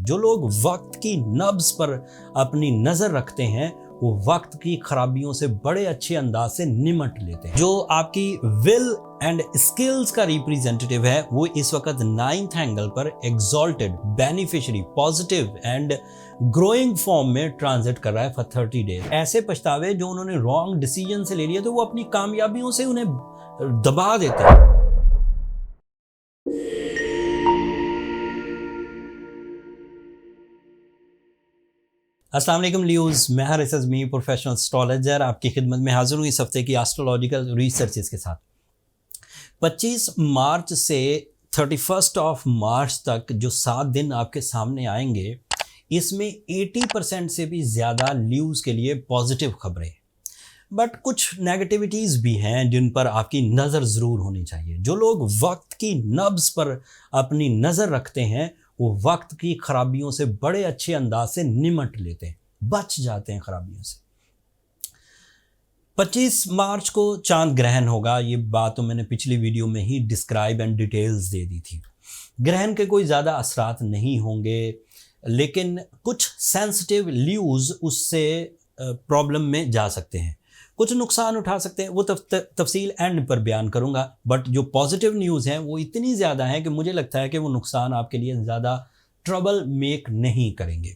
जो लोग वक्त की नब्ज पर अपनी नज़र रखते हैं वो वक्त की खराबियों से बड़े अच्छे अंदाज से निमट लेते हैं। जो आपकी विल एंड स्किल्स का रिप्रेजेंटेटिव है वो इस वक्त 9th एंगल पर exalted, beneficiary, positive and growing form में ट्रांजिट कर रहा है फॉर 30 डेज। ऐसे पछतावे जो उन्होंने रॉन्ग डिसीजन से ले लिए तो वो अपनी कामयाबियों से उन्हें दबा देते हैं। अस्सलाम वालेकुम ल्यूज़, मैं हारिस अज़मी प्रोफेशनल एस्ट्रोलॉजर आपकी खिदमत में हाजिर हूँ इस हफ्ते की एस्ट्रोलॉजिकल रिसर्चेस के साथ। 25 मार्च से 31 मार्च तक जो 7 दिन आपके सामने आएंगे, इसमें 80% से भी ज़्यादा ल्यूज़ के लिए पॉजिटिव खबरें, बट कुछ नेगेटिविटीज़ भी हैं जिन पर आपकी नज़र ज़रूर होनी चाहिए। जो लोग वक्त की नब्ज़ पर अपनी नज़र रखते हैं वो वक्त की खराबियों से बड़े अच्छे अंदाज से निमट लेते हैं, बच जाते हैं खराबियों से। 25 मार्च को चांद ग्रहण होगा, ये बात तो मैंने पिछली वीडियो में ही डिस्क्राइब एंड डिटेल्स दे दी थी। ग्रहण के कोई ज़्यादा असरात नहीं होंगे, लेकिन कुछ सेंसिटिव ल्यूज़ उससे प्रॉब्लम में जा सकते हैं, कुछ नुकसान उठा सकते हैं। वो तफसील एंड पर बयान करूंगा, बट जो पॉजिटिव न्यूज़ हैं वो इतनी ज़्यादा हैं कि मुझे लगता है कि वो नुकसान आपके लिए ज़्यादा ट्रबल मेक नहीं करेंगे।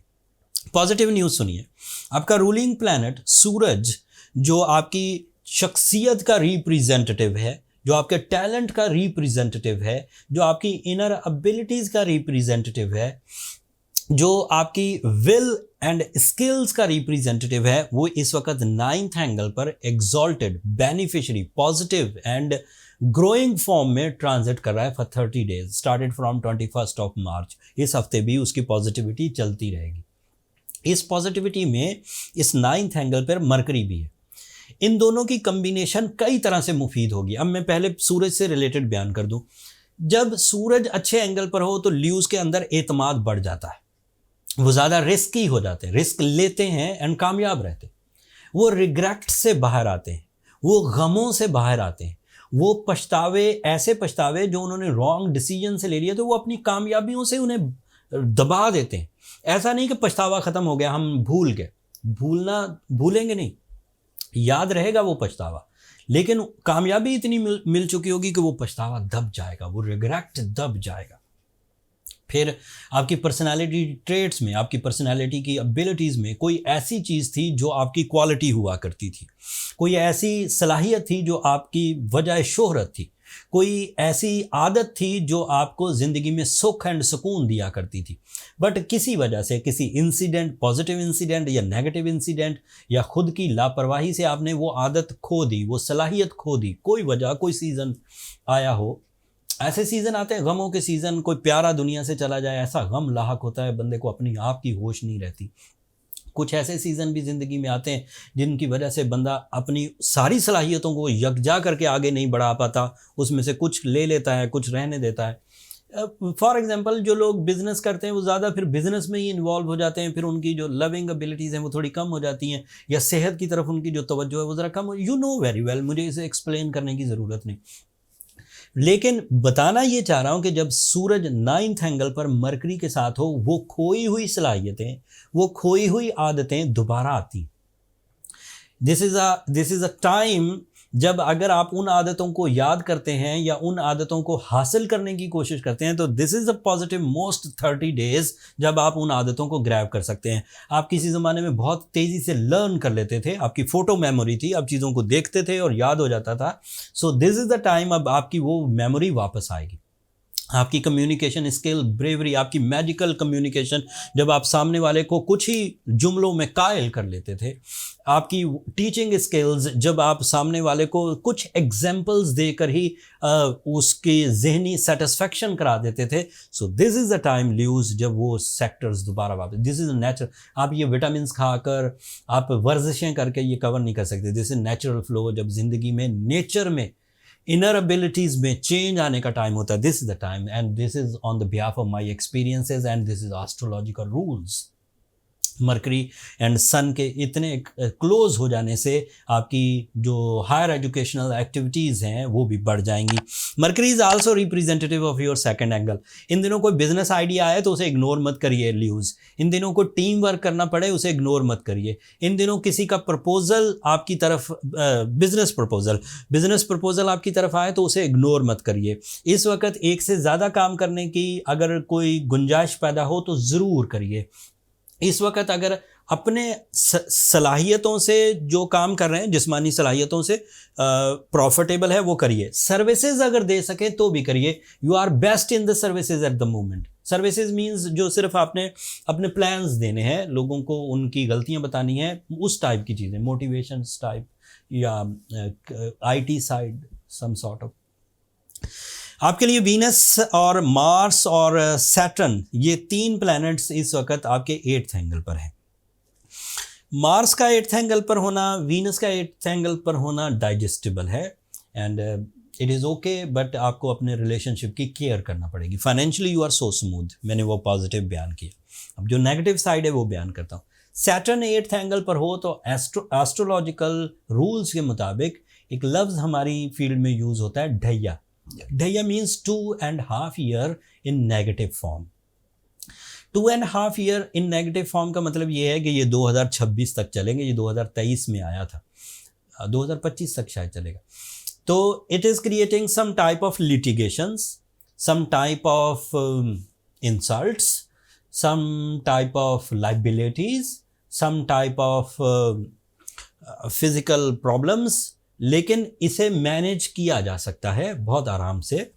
पॉजिटिव न्यूज़ सुनिए। आपका रूलिंग प्लैनेट सूरज, जो आपकी शख्सियत का रिप्रेजेंटेटिव है, जो आपके टैलेंट का रिप्रेजेंटेटिव है, जो आपकी इनर एबिलिटीज़ का रिप्रेजेंटेटिव है, जो आपकी विल एंड स्किल्स का रिप्रेजेंटेटिव है, वो इस वक्त 9th एंगल पर exalted, beneficiary, positive and growing form में ट्रांजिट कर रहा है फॉर 30 डेज, स्टार्टेड फ्रॉम 21 मार्च। इस हफ्ते भी उसकी पॉजिटिविटी चलती रहेगी। इस पॉजिटिविटी में इस 9th एंगल पर मरकरी भी है। इन दोनों की कम्बिनेशन कई तरह से मुफीद होगी। अब मैं पहले सूरज से रिलेटेड बयान कर दूं। जब सूरज अच्छे एंगल पर हो तो ल्यूज़ के अंदर एतमाद बढ़ जाता है, वो ज़्यादा रिस्की हो जाते हैं, रिस्क लेते हैं एंड कामयाब रहते हैं। वो रिग्रेट से बाहर आते हैं, वो गमों से बाहर आते हैं, वो पछतावे, ऐसे पछतावे जो उन्होंने रॉन्ग डिसीजन से ले लिए तो वो अपनी कामयाबियों से उन्हें दबा देते हैं। ऐसा नहीं कि पछतावा ख़त्म हो गया, हम भूल गए, भूलेंगे नहीं, याद रहेगा वो पछतावा, लेकिन कामयाबी इतनी मिल चुकी होगी कि वो पछतावा दब जाएगा, वो रिग्रेट दब जाएगा। फिर आपकी पर्सनालिटी ट्रेट्स में, आपकी पर्सनालिटी की एबिलिटीज़ में कोई ऐसी चीज़ थी जो आपकी क्वालिटी हुआ करती थी, कोई ऐसी सलाहियत थी जो आपकी वजह शोहरत थी, कोई ऐसी आदत थी जो आपको ज़िंदगी में सुख एंड सुकून दिया करती थी, बट किसी वजह से, किसी इंसिडेंट, पॉजिटिव इंसिडेंट या नेगेटिव इंसिडेंट या खुद की लापरवाही से आपने वो आदत खो दी, वो सलाहियत खो दी। कोई वजह, कोई सीज़न आया हो, ऐसे सीज़न आते हैं, गमों के सीज़न, कोई प्यारा दुनिया से चला जाए, ऐसा गम लाहक होता है, बंदे को अपनी आप की होश नहीं रहती। कुछ ऐसे सीज़न भी ज़िंदगी में आते हैं जिनकी वजह से बंदा अपनी सारी सलाहियतों को यकजा करके आगे नहीं बढ़ा पाता, उसमें से कुछ ले लेता है, कुछ रहने देता है। फॉर एग्जांपल, जो लोग बिज़नेस करते हैं वो ज़्यादा फिर बिज़नेस में ही इन्वॉल्व हो जाते हैं, फिर उनकी जो लविंग एबिलिटीज़ हैं वो थोड़ी कम हो जाती हैं, या सेहत की तरफ उनकी जो तवज्जो है वो ज़रा कम हो। यू नो वेरी वेल, मुझे इसे एक्सप्लेन करने की ज़रूरत नहीं, लेकिन बताना ये चाह रहा हूं कि जब सूरज 9th एंगल पर मरकरी के साथ हो, वो खोई हुई सलाहियतें, वो खोई हुई आदतें दोबारा आती। दिस इज़ अ टाइम जब अगर आप उन आदतों को याद करते हैं या उन आदतों को हासिल करने की कोशिश करते हैं तो this is a positive most 30 days जब आप उन आदतों को ग्रैब कर सकते हैं। आप किसी ज़माने में बहुत तेज़ी से लर्न कर लेते थे, आपकी फ़ोटो मेमोरी थी, आप चीज़ों को देखते थे और याद हो जाता था। सो दिस इज़ द टाइम अब आपकी वो मेमोरी वापस आएगी। आपकी कम्युनिकेशन स्किल, ब्रेवरी, आपकी मैजिकल कम्युनिकेशन, जब आप सामने वाले को कुछ ही जुमलों में कायल कर लेते थे, आपकी टीचिंग स्किल्स, जब आप सामने वाले को कुछ एग्जाम्पल्स देकर ही उसकी जहनी सेटिस्फेक्शन करा देते थे। So this is the time rules जब वो सेक्टर्स दोबारा वापस, दिस इज़ नेचुरल। आप ये विटामिन खाकर, आप वर्जिशें करके ये कवर नहीं कर सकते। This is natural flow. जब ज़िंदगी में नेचर में इनर एबिलिटीज़ में चेंज आने का टाइम होता है, this is the time, and this is on the behalf of my experiences and this is astrological rules. Mercury and Sun के इतने क्लोज हो जाने से आपकी जो हायर एजुकेशनल एक्टिविटीज़ हैं वो भी बढ़ जाएंगी। Mercury is also representative of your second angle. इन दिनों कोई बिजनेस आइडिया आए तो उसे इग्नोर मत करिए ल्यूज़। इन दिनों को टीम वर्क करना पड़े उसे इग्नोर मत करिए। इन दिनों किसी का प्रपोजल आपकी तरफ बिजनेस प्रपोजल आपकी तरफ आए तो उसे इग्नोर मत करिए। इस वक्त एक से ज़्यादा काम करने की अगर कोई गुंजाइश पैदा हो तो ज़रूर करिए। इस वक्त अगर अपने सलाहियतों से जो काम कर रहे हैं, जिस्मानी सलाहियतों से प्रॉफिटेबल है वो करिए। सर्विसेज अगर दे सके तो भी करिए। You are best in the services at the moment. Services means जो सिर्फ आपने अपने प्लान्स देने हैं, लोगों को उनकी गलतियां बतानी है, उस टाइप की चीज़ें, मोटिवेशन टाइप या IT side some sort of. आपके लिए वीनस और मार्स और सैटर्न, ये 3 प्लैनेट्स इस वक्त आपके 8th एंगल पर हैं। मार्स का 8th एंगल पर होना, वीनस का 8th एंगल पर होना डाइजेस्टिबल है and it is okay, but आपको अपने रिलेशनशिप की केयर करना पड़ेगी। Financially you are so smooth, मैंने वो पॉजिटिव बयान किया। अब जो नेगेटिव साइड है वो बयान करता हूँ। सैटर्न 8th एंगल पर हो तो एस्ट्रोलॉजिकल रूल्स के मुताबिक एक लफ्ज़ हमारी फील्ड में यूज़ होता है ढैया। ढैया means 2.5 year in negative form. 2.5 year in negative form का मतलब ये है कि ये 2026 तक चलेंगे। ये 2023 में आया था, 2025 तक शायद चलेगा। तो it is creating some type of litigations, some type of insults, some type of liabilities, some type of physical problems, लेकिन इसे मैनेज किया जा सकता है बहुत आराम से।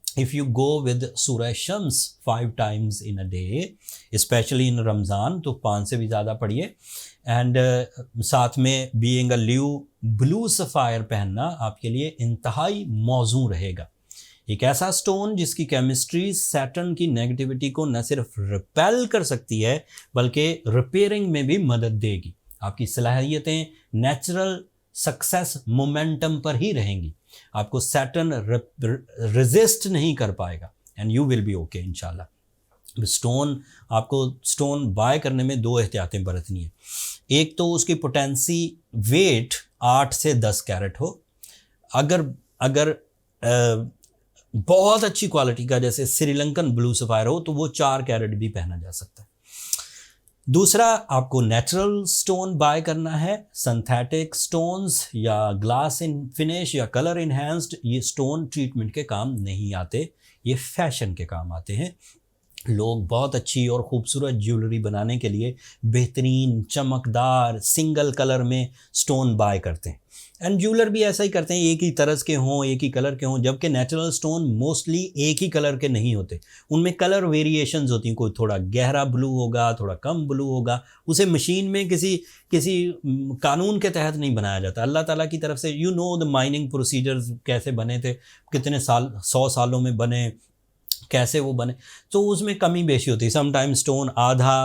इफ़ यू गो विद सूरह Shams 5 times in a day, specially in Ramzan, तो 5 से भी ज़्यादा पढ़िए। एंड साथ में बीइंग अ ल्यू, ब्लू सफ़ायर पहनना आपके लिए इंतहाई मौजू रहेगा। एक ऐसा स्टोन जिसकी केमिस्ट्री सैटर्न की नेगेटिविटी को न सिर्फ रिपेल कर सकती है बल्कि रिपेयरिंग में भी मदद देगी। आपकी सलाहियतें नेचुरल सक्सेस मोमेंटम पर ही रहेंगी। आपको सैटर्न रेजिस्ट नहीं कर पाएगा and you will be okay इंशाल्लाह। स्टोन बाय करने में 2 एहतियातें बरतनी है। एक तो उसकी पोटेंसी वेट 8 से 10 कैरेट हो। अगर बहुत अच्छी क्वालिटी का जैसे श्रीलंकन ब्लू सफ़ायर हो तो वो 4 कैरेट भी पहना जा सकता है। दूसरा, आपको नेचुरल स्टोन बाय करना है। सिंथेटिक स्टोन्स या ग्लास इन फिनिश या कलर इन्हेंस्ड, ये स्टोन ट्रीटमेंट के काम नहीं आते, ये फैशन के काम आते हैं। लोग बहुत अच्छी और ख़ूबसूरत ज्वेलरी बनाने के लिए बेहतरीन चमकदार सिंगल कलर में स्टोन बाय करते हैं एंड ज्वेलर भी ऐसा ही करते हैं, एक ही तरह के हों, एक ही कलर के हों, जबकि नेचुरल स्टोन मोस्टली एक ही कलर के नहीं होते, उनमें कलर वेरिएशंस होती हैं। कोई थोड़ा गहरा ब्लू होगा, थोड़ा कम ब्लू होगा। उसे मशीन में किसी कानून के तहत नहीं बनाया जाता। अल्लाह ताला की तरफ से you know the mining procedures कैसे बने थे, कितने साल 100 सालों में बने, कैसे वो बने, तो उसमें कमी बेशी होती है। समटाइम स्टोन आधा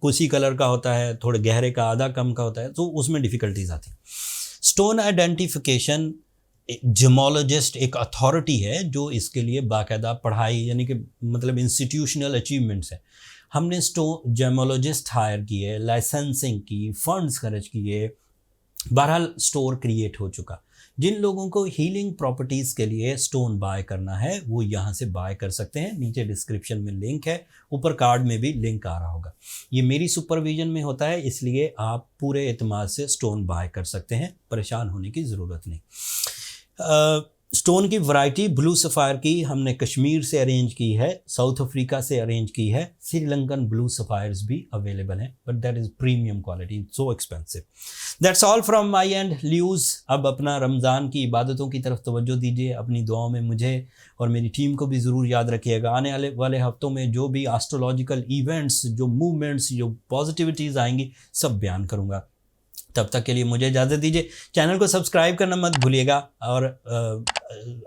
कुछ ही कलर का होता है, थोड़े गहरे का आधा कम का होता है, तो उसमें डिफ़िकल्टीज आती। स्टोन आइडेंटिफिकेशन, जेमोलॉजिस्ट एक अथॉरिटी है जो इसके लिए बाकायदा पढ़ाई, यानी कि मतलब इंस्टीट्यूशनल अचीवमेंट्स है। हमने जेमोलॉजिस्ट हायर किए, लाइसेंसिंग की, फंड्स खर्च किए, बहरहाल स्टोर क्रिएट हो चुका। जिन लोगों को हीलिंग प्रॉपर्टीज़ के लिए स्टोन बाय करना है वो यहाँ से बाय कर सकते हैं। नीचे डिस्क्रिप्शन में लिंक है, ऊपर कार्ड में भी लिंक आ रहा होगा। ये मेरी सुपरविजन में होता है, इसलिए आप पूरे एतमाद से स्टोन बाय कर सकते हैं, परेशान होने की ज़रूरत नहीं। स्टोन की वैरायटी ब्लू सफ़ायर की हमने कश्मीर से अरेंज की है, साउथ अफ्रीका से अरेंज की है। श्रीलंकन ब्लू सफ़ायर्स भी अवेलेबल हैं, but that is premium quality, so expensive. That's all from my end ल्यूज़। अब अपना रमज़ान की इबादतों की तरफ तवज्जो दीजिए, अपनी दुआओं में मुझे और मेरी टीम को भी ज़रूर याद रखिएगा। आने वाले हफ्तों में जो भी एस्ट्रोलॉजिकल इवेंट्स, जो मूवमेंट्स, जो पॉजिटिविटीज़ आएंगी, सब बयान करूँगा। तब तक के लिए मुझे इजाज़त दीजिए। चैनल को सब्सक्राइब करना मत भूलिएगा और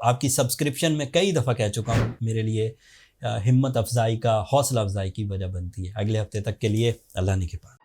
आपकी सब्सक्रिप्शन में कई दफ़ा कह चुका हूँ, मेरे लिए हिम्मत अफजाई का, हौसला अफजाई की वजह बनती है। अगले हफ्ते तक के लिए अल्लाह ने के पास।